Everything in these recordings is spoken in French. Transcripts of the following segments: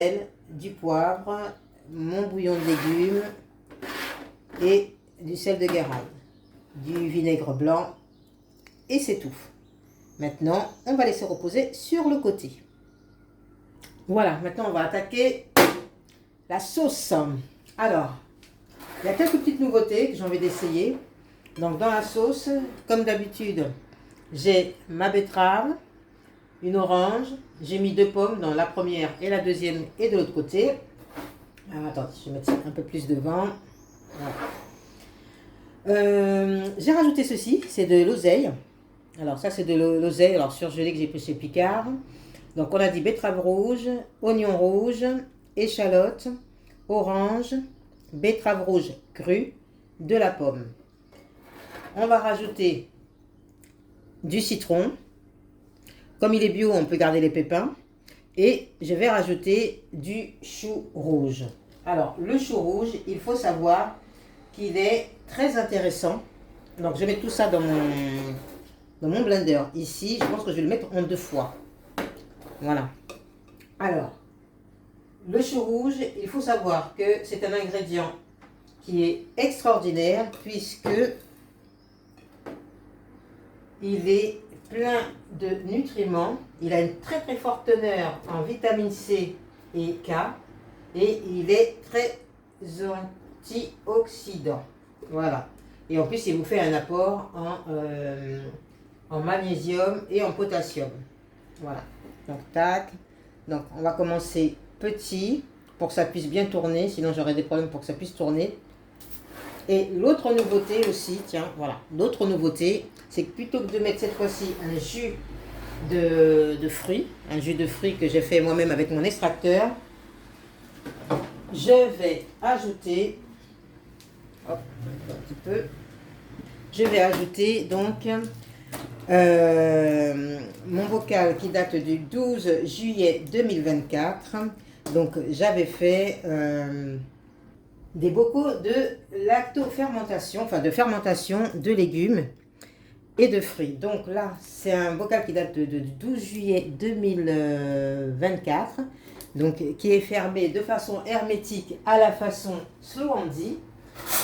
du poivre, mon bouillon de légumes et du sel de Guérande, du vinaigre blanc et c'est tout. Maintenant, on va laisser reposer sur le côté. Voilà, maintenant on va attaquer la sauce. Alors, il y a quelques petites nouveautés que j'ai envie d'essayer. Donc dans la sauce, comme d'habitude, j'ai ma betterave, une orange, j'ai mis 2 pommes dans la première et la deuxième et de l'autre côté. Alors attends, je vais mettre ça un peu plus devant. Voilà. J'ai rajouté ceci, c'est de l'oseille. Alors ça c'est de l'oseille, alors surgelé que j'ai pris chez Picard. Donc on a dit betterave rouge, oignon rouge, échalote, orange, betterave rouge crue, de la pomme. On va rajouter du citron. Comme il est bio, on peut garder les pépins. Et je vais rajouter du chou rouge. Alors, le chou rouge, il faut savoir qu'il est très intéressant. Donc, je mets tout ça dans mon blender. Ici, je pense que je vais le mettre en 2 fois. Voilà. Alors, le chou rouge, il faut savoir que c'est un ingrédient qui est extraordinaire puisque il est plein de nutriments, il a une très très forte teneur en vitamine C et K et il est très antioxydant. Voilà. Et en plus, il vous fait un apport en magnésium et en potassium. Voilà. Donc, tac. Donc, on va commencer petit pour que ça puisse bien tourner, sinon j'aurai des problèmes pour que ça puisse tourner. Et l'autre nouveauté aussi, tiens, voilà, l'autre nouveauté, c'est que plutôt que de mettre cette fois-ci un jus de fruits, un jus de fruits que j'ai fait moi-même avec mon extracteur, je vais ajouter, hop, un petit peu, je vais ajouter donc mon bocal qui date du 12 juillet 2024. Donc j'avais fait des bocaux de lactofermentation, enfin de fermentation de légumes et de fruits. Donc là, c'est un bocal qui date du 12 juillet 2024, donc qui est fermé de façon hermétique à la façon Slow-Handy.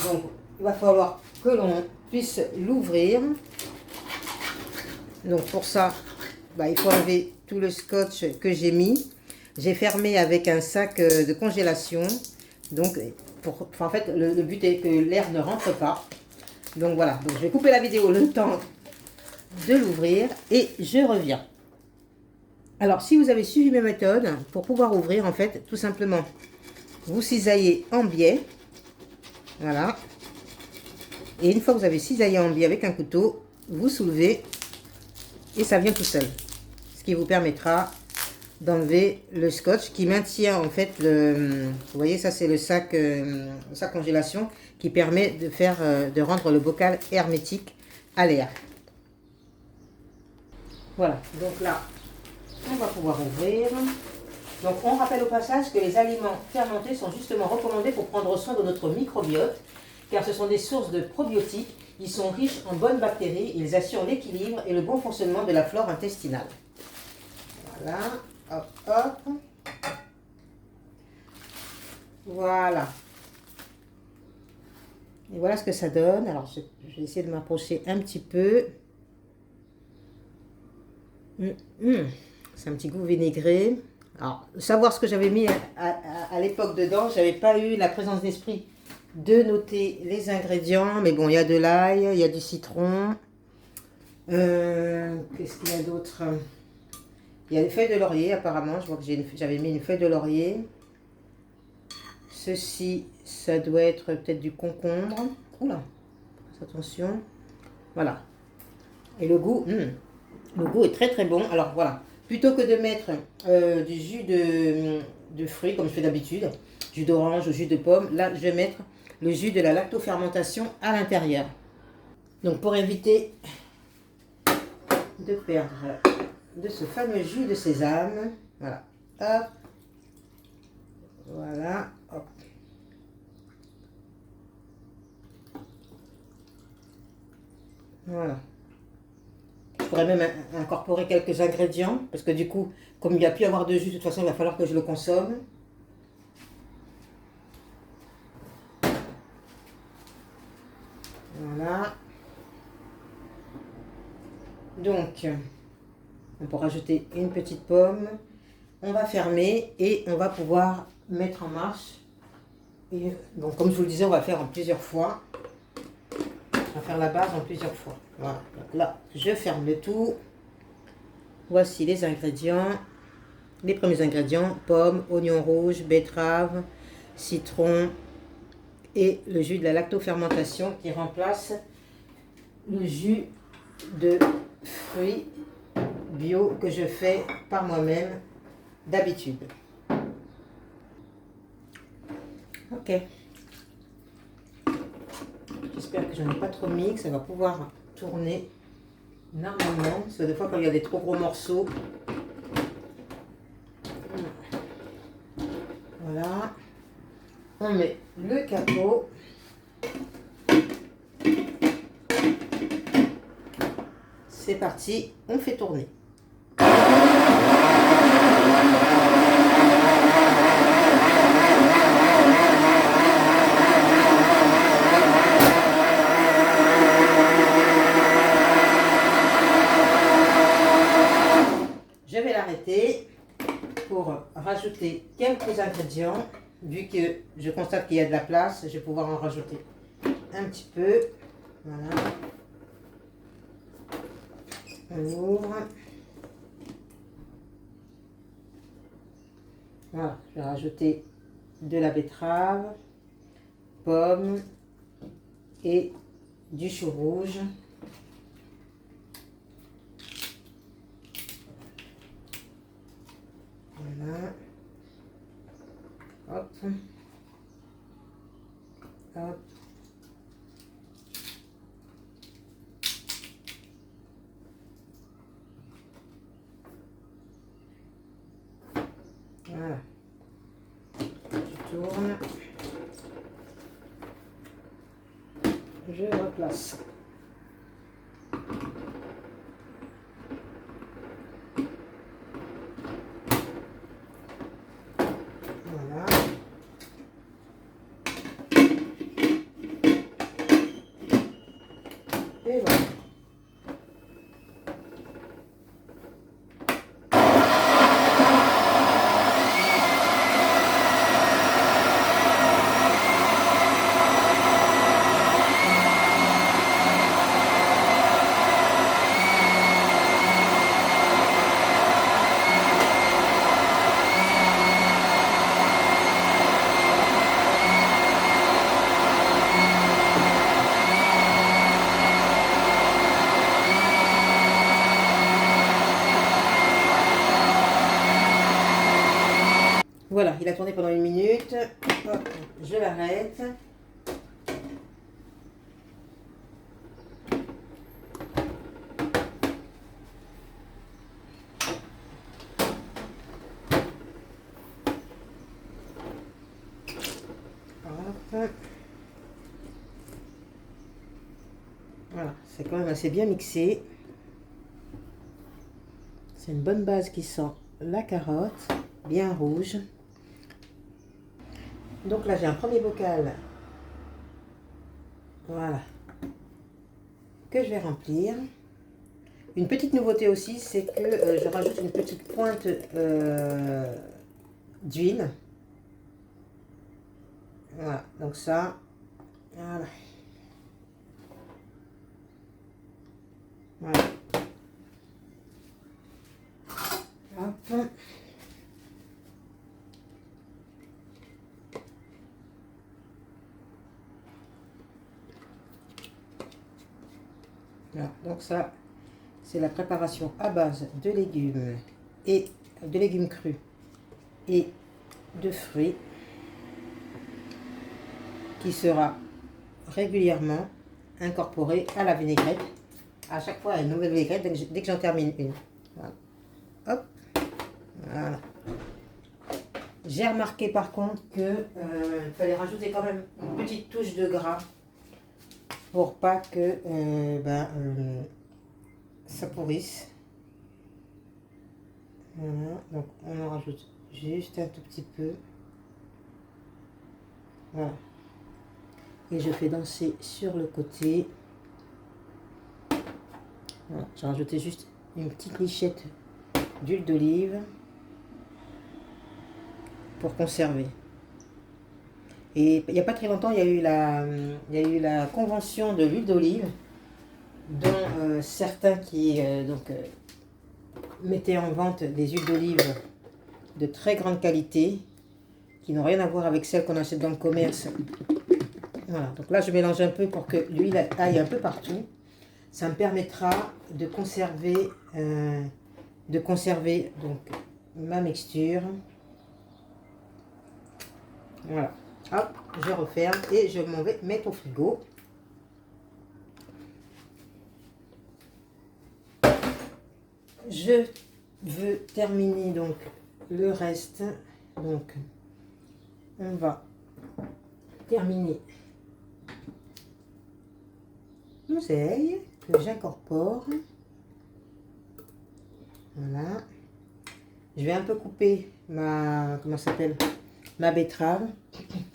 Donc il va falloir que l'on puisse l'ouvrir. Donc pour ça, il faut enlever tout le scotch que j'ai mis. J'ai fermé avec un sac de congélation. Donc en fait, le but est que l'air ne rentre pas. Donc voilà, donc je vais couper la vidéo le temps de l'ouvrir et je reviens. Alors, si vous avez suivi mes méthodes, pour pouvoir ouvrir, en fait, tout simplement, vous cisaillez en biais. Voilà. Et une fois que vous avez cisaillé en biais avec un couteau, vous soulevez et ça vient tout seul. Ce qui vous permettra d'enlever le scotch qui maintient en fait vous voyez, ça c'est le sac congélation qui permet de rendre le bocal hermétique à l'air. Voilà, donc là on va pouvoir ouvrir. Donc on rappelle au passage que les aliments fermentés sont justement recommandés pour prendre soin de notre microbiote car ce sont des sources de probiotiques. Ils sont riches en bonnes bactéries, ils assurent l'équilibre et le bon fonctionnement de la flore intestinale. Voilà. Hop, hop. Voilà. Et voilà ce que ça donne. Alors, je vais essayer de m'approcher un petit peu. C'est un petit goût vinaigré. Alors, savoir ce que j'avais mis à l'époque dedans, j'avais pas eu la présence d'esprit de noter les ingrédients. Mais bon, il y a de l'ail, il y a du citron. Qu'est-ce qu'il y a d'autre ? Il y a des feuilles de laurier apparemment, je vois que j'avais mis une feuille de laurier. Ceci, ça doit être peut-être du concombre. Oula, attention. Voilà. Et le goût est très très bon. Alors voilà, plutôt que de mettre du jus de fruits comme je fais d'habitude, jus d'orange ou jus de pomme, là je vais mettre le jus de la lactofermentation à l'intérieur. Donc pour éviter de perdre de ce fameux jus de sésame, voilà, hop, voilà, hop. Voilà. Je pourrais même incorporer quelques ingrédients, parce que du coup, comme il n'y a plus à avoir de jus, de toute façon, il va falloir que je le consomme. Voilà. Donc, on peut rajouter une petite pomme. On va fermer et on va pouvoir mettre en marche. Et donc, comme je vous le disais, on va faire en plusieurs fois. On va faire la base en plusieurs fois. Voilà. Donc là, je ferme le tout. Voici les ingrédients. Les premiers ingrédients, pommes, oignons rouges, betterave, citron et le jus de la lactofermentation qui remplace le jus de fruits bio que je fais par moi-même d'habitude. Ok. J'espère que je n'en ai pas trop mis, que ça va pouvoir tourner normalement. Parce que des fois quand il y a des trop gros morceaux. Voilà. On met le capot. C'est parti, on fait tourner. Je vais l'arrêter pour rajouter quelques ingrédients. Vu que je constate qu'il y a de la place, je vais pouvoir en rajouter un petit peu. Voilà. On ouvre. Voilà, je vais rajouter de la betterave, pommes et du chou rouge. Voilà. Hop. Hop. Voilà. Je tourne. Je replace. Voilà. Et voilà. Voilà, il a tourné pendant 1 minute. Hop, je l'arrête. Hop. Voilà, c'est quand même assez bien mixé. C'est une bonne base qui sent la carotte, bien rouge. Donc là, j'ai un premier bocal, voilà, que je vais remplir. Une petite nouveauté aussi, c'est que je rajoute une petite pointe d'huile. Voilà, donc ça, voilà. Voilà. Hop. Voilà, donc ça, c'est la préparation à base de légumes et de légumes crus et de fruits qui sera régulièrement incorporée à la vinaigrette. À chaque fois, une nouvelle vinaigrette dès que j'en termine une. Voilà. Hop. Voilà. J'ai remarqué par contre que fallait rajouter quand même une petite touche de gras pour pas que ça pourrisse. Voilà, donc on en rajoute juste un tout petit peu. Voilà. Et je fais danser sur le côté. Voilà, j'ai rajouté juste une petite lichette d'huile d'olive pour conserver. Et il n'y a pas très longtemps, il y a eu la convention de l'huile d'olive, dont certains qui mettaient en vente des huiles d'olive de très grande qualité, qui n'ont rien à voir avec celles qu'on achète dans le commerce. Voilà, donc là je mélange un peu pour que l'huile aille un peu partout. Ça me permettra de conserver, donc ma mixture. Voilà. Hop, je referme et je m'en vais mettre au frigo. Je veux terminer donc le reste. Donc, on va terminer l'oseille que j'incorpore. Voilà. Je vais un peu couper ma, comment ça s'appelle, ma betterave,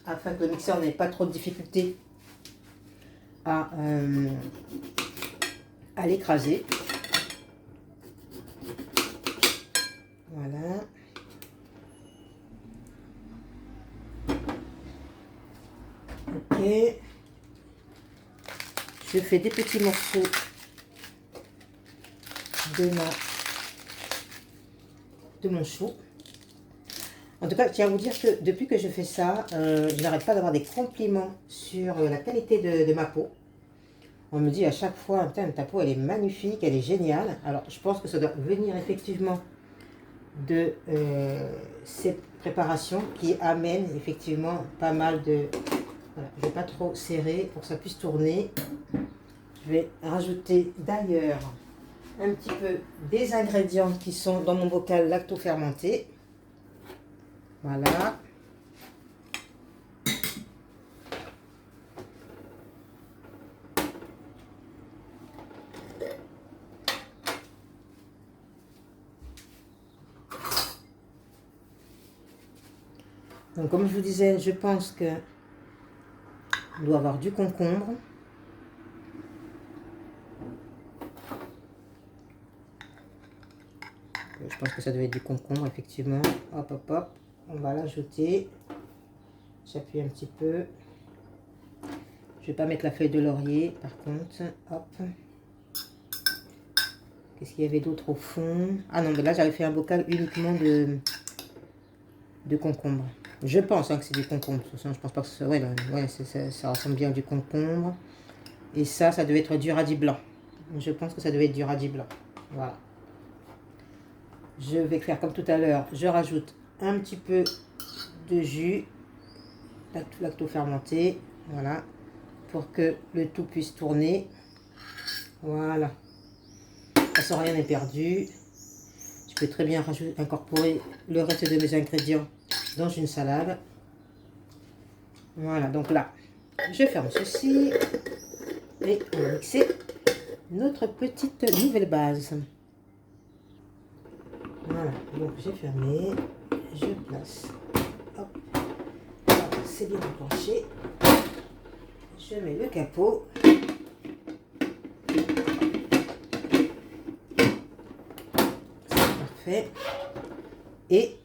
afin que le mixeur n'ait pas trop de difficulté à l'écraser. Voilà. Ok. Je fais des petits morceaux de mon chou. En tout cas, je tiens à vous dire que depuis que je fais ça, je n'arrête pas d'avoir des compliments sur la qualité de ma peau. On me dit à chaque fois, putain, ta peau elle est magnifique, elle est géniale. Alors je pense que ça doit venir effectivement de cette préparation qui amène effectivement pas mal de... Voilà, je ne vais pas trop serrer pour que ça puisse tourner. Je vais rajouter d'ailleurs un petit peu des ingrédients qui sont dans mon bocal lacto-fermenté. Voilà. Donc comme je vous disais, je pense que on doit avoir du concombre. Je pense que ça doit être du concombre, effectivement. Hop, hop, hop. On va l'ajouter. J'appuie un petit peu. Je vais pas mettre la feuille de laurier, par contre. Hop. Qu'est-ce qu'il y avait d'autre au fond? Ah non, mais là, j'avais fait un bocal uniquement de concombre. Je pense hein, que c'est du concombre. Je pense pas que ça... Ouais, ouais, ça ressemble bien à du concombre. Et ça devait être du radis blanc. Je pense que ça devait être du radis blanc. Voilà. Je vais faire comme tout à l'heure. Je rajoute un petit peu de jus lacto-fermenté. Voilà. Pour que le tout puisse tourner. Voilà. De toute façon, rien n'est perdu. Je peux très bien incorporer le reste de mes ingrédients dans une salade. Voilà. Donc là, je ferme ceci. Et on va mixer notre petite nouvelle base. Voilà, donc j'ai fermé, je place, hop, voilà, c'est bien enclenché, je mets le capot, c'est parfait, et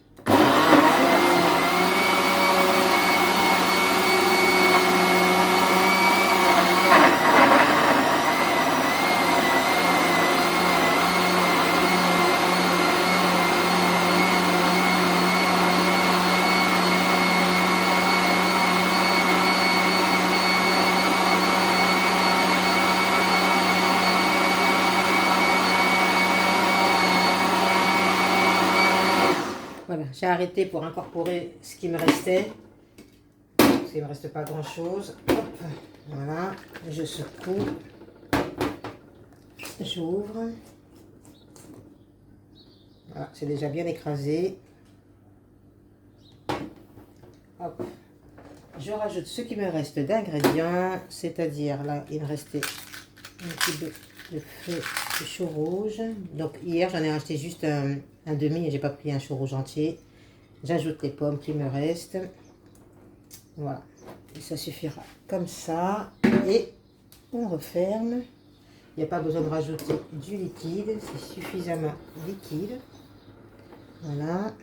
voilà, j'ai arrêté pour incorporer ce qui me restait. Parce qu'il ne me reste pas grand chose. Hop, voilà, je secoue. J'ouvre. Voilà, c'est déjà bien écrasé. Hop. Je rajoute ce qui me reste d'ingrédients. C'est-à-dire, là, il me restait un petit peu de feu de chou rouge. Donc, hier, j'en ai acheté juste un demi et j'ai pas pris un chou rouge entier. J'ajoute les pommes qui me restent. Voilà. Et ça suffira comme ça. Et on referme. Il n'y a pas besoin de rajouter du liquide, c'est suffisamment liquide. Voilà.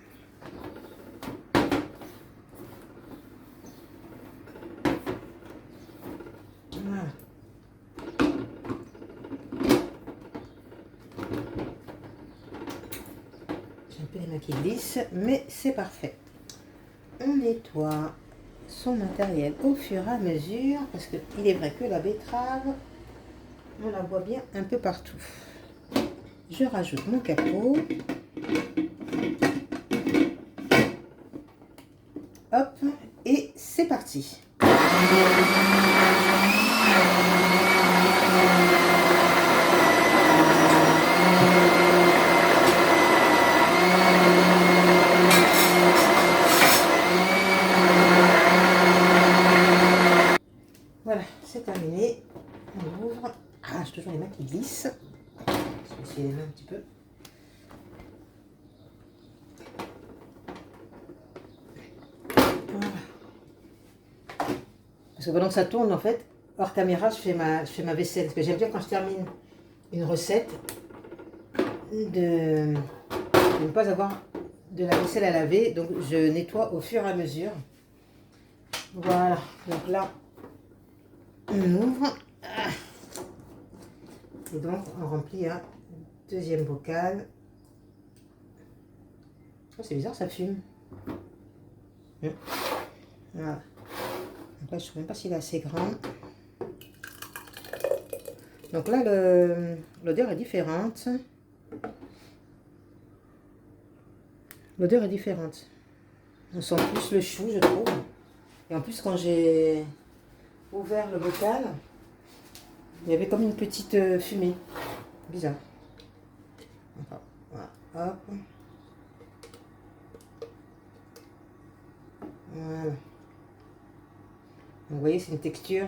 Voilà. J'ai un peu les mains qui glissent, mais c'est parfait. On nettoie son matériel au fur et à mesure, parce qu'il est vrai que la betterave, on la voit bien un peu partout. Je rajoute mon capot. Hop, et c'est parti. Voilà, c'est terminé. On ouvre. Ah, j'ai toujours les mains qui glissent. Je vais essuyer les mains un petit peu. Voilà. Parce que pendant que ça tourne, en fait, hors caméra, je fais ma vaisselle. Parce que j'aime bien quand je termine une recette de ne pas avoir de la vaisselle à laver. Donc, je nettoie au fur et à mesure. Voilà. Donc là, on ouvre. Et donc, on remplit un deuxième bocal. Oh, c'est bizarre, ça fume. Voilà. Donc là, je ne sais même pas s'il est assez grand. Donc là, l'odeur est différente. L'odeur est différente. On sent plus le chou, je trouve. Et en plus, quand j'ai ouvert le bocal, il y avait comme une petite fumée. Bizarre. Enfin, voilà. Hop. Voilà. Donc, vous voyez, c'est une texture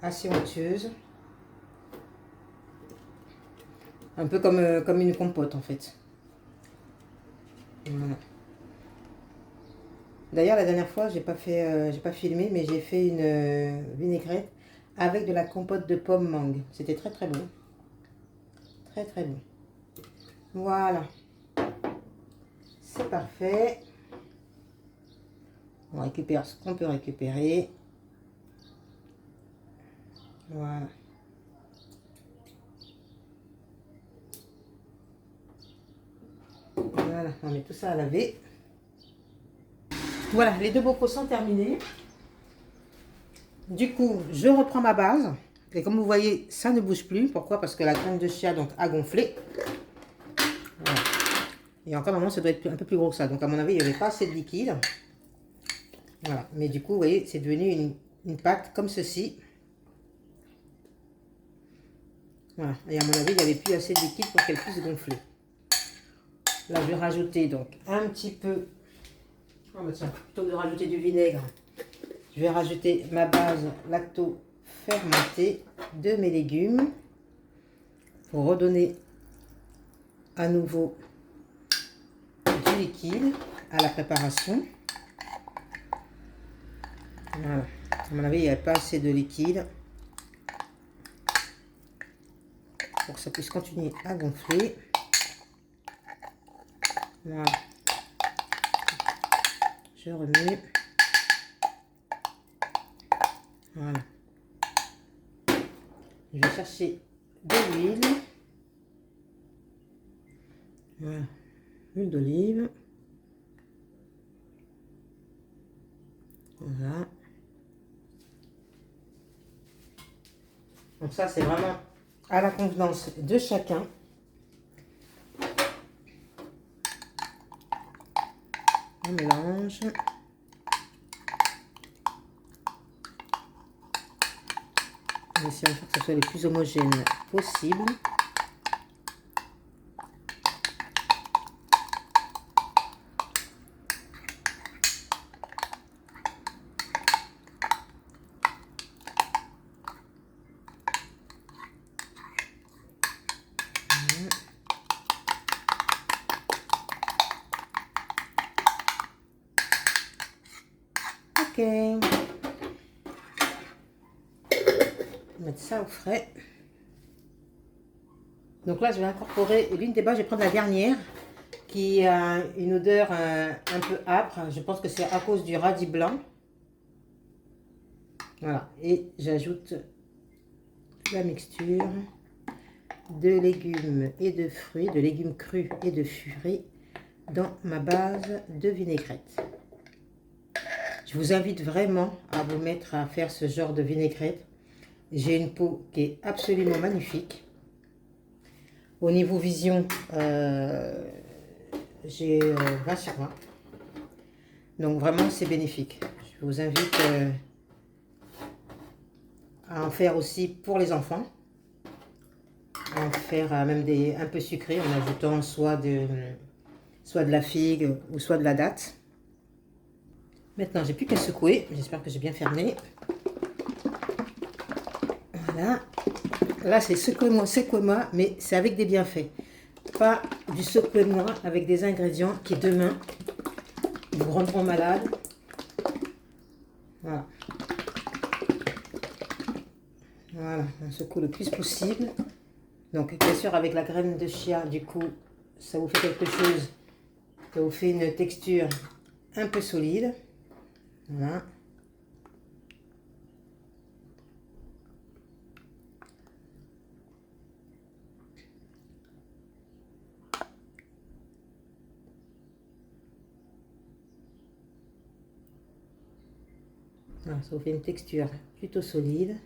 assez onctueuse. Un peu comme une compote, en fait. Voilà. D'ailleurs, la dernière fois, j'ai pas filmé, mais j'ai fait une vinaigrette avec de la compote de pommes mangue. C'était très très bon. Très très bon. Voilà. C'est parfait. On récupère ce qu'on peut récupérer. Voilà. Voilà, on met tout ça à laver. Voilà, les deux bocaux sont terminés. Du coup, je reprends ma base. Et comme vous voyez, ça ne bouge plus. Pourquoi? Parce que la graine de chia donc, a gonflé. Voilà. Et encore, normalement, ça doit être un peu plus gros que ça. Donc, à mon avis, il n'y avait pas assez de liquide. Voilà. Mais du coup, vous voyez, c'est devenu une pâte comme ceci. Voilà. Et à mon avis, il n'y avait plus assez de liquide pour qu'elle puisse gonfler. Là, je vais rajouter donc un petit peu... Oh, bah tiens, plutôt que de rajouter du vinaigre, je vais rajouter ma base lacto-fermentée de mes légumes pour redonner à nouveau du liquide à la préparation. Voilà. À mon avis, il n'y a pas assez de liquide pour que ça puisse continuer à gonfler. Voilà. Je remets. Voilà. Je vais chercher de l'huile. Voilà. Huile d'olive. Voilà. Donc ça, c'est vraiment à la convenance de chacun. On mélange. On essaie de faire que ce soit le plus homogène possible. Ok. mettre ça au frais. Donc là, je vais incorporer l'une des bases. Je vais prendre la dernière qui a une odeur un peu âpre. Je pense que c'est à cause du radis blanc. Voilà. Et j'ajoute la mixture de légumes et de fruits, de légumes crus et de fruits dans ma base de vinaigrette. Je vous invite vraiment à vous mettre à faire ce genre de vinaigrette. J'ai une peau qui est absolument magnifique. Au niveau vision, j'ai 20 sur 20. Donc vraiment, c'est bénéfique. Je vous invite à en faire aussi pour les enfants. À en faire même un peu sucré en ajoutant soit de la figue ou soit de la date. Maintenant, j'ai plus qu'à secouer. J'espère que j'ai bien fermé. Voilà. Là, c'est secouez-moi, mais c'est avec des bienfaits. Pas du secouez-moi avec des ingrédients qui, demain, vous rendront malade. Voilà. Voilà, on secoue le plus possible. Donc, bien sûr, avec la graine de chia, du coup, ça vous fait quelque chose. Ça vous fait une texture un peu solide. Voilà. Voilà, ça vous fait une texture plutôt solide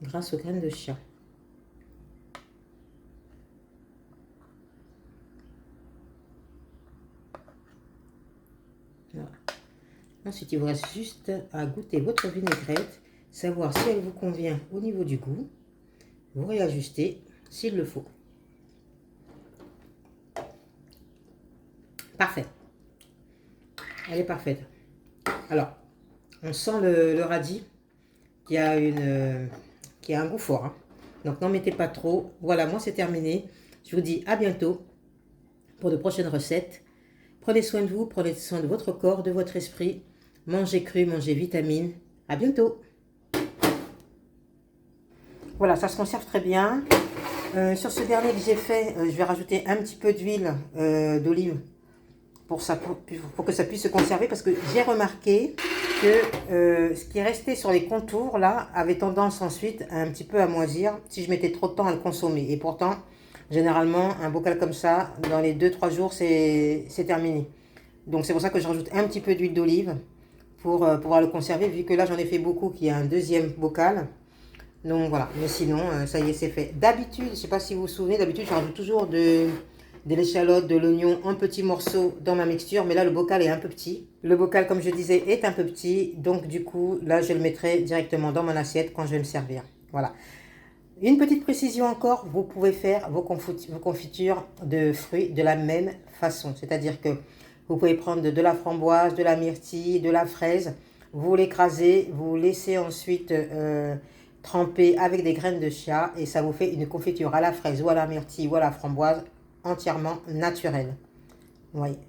grâce aux graines de chia. Voilà. Ensuite, il vous reste juste à goûter votre vinaigrette, savoir si elle vous convient au niveau du goût. Vous réajustez s'il le faut. Parfait. Elle est parfaite. Alors, on sent le radis qui a un goût fort. Hein. Donc, n'en mettez pas trop. Voilà, moi, c'est terminé. Je vous dis à bientôt pour de prochaines recettes. Prenez soin de vous, prenez soin de votre corps, de votre esprit. Mangez cru, mangez vitamines. À bientôt. Voilà, ça se conserve très bien. Sur ce dernier que j'ai fait, je vais rajouter un petit peu d'huile d'olive pour que ça puisse se conserver, parce que j'ai remarqué que ce qui est resté sur les contours là avait tendance ensuite un petit peu à moisir si je mettais trop de temps à le consommer. Et pourtant, généralement, un bocal comme ça, dans les 2-3 jours, c'est terminé. Donc c'est pour ça que je rajoute un petit peu d'huile d'olive pour pouvoir le conserver, vu que là j'en ai fait beaucoup, qu'il y a un deuxième bocal. Donc voilà, mais sinon, ça y est, c'est fait. D'habitude, je ne sais pas si vous vous souvenez, d'habitude, je rajoute toujours de l'échalote, de l'oignon en petits morceaux dans ma mixture. Mais là, le bocal est un peu petit. Le bocal, comme je disais, est un peu petit. Donc du coup, là, je le mettrai directement dans mon assiette quand je vais me servir. Voilà. Une petite précision encore, vous pouvez faire vos confitures de fruits de la même façon. C'est-à-dire que vous pouvez prendre de la framboise, de la myrtille, de la fraise. Vous l'écrasez, vous laissez ensuite tremper avec des graines de chia et ça vous fait une confiture à la fraise ou à la myrtille ou à la framboise entièrement naturelle. Vous voyez.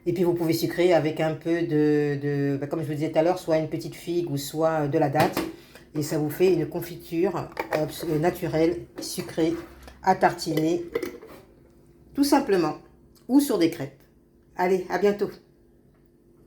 Et puis vous pouvez sucrer avec un peu comme je vous disais tout à l'heure, soit une petite figue ou soit de la date. Et ça vous fait une confiture naturelle, sucrée, à tartiner, tout simplement, ou sur des crêpes. Allez, à bientôt.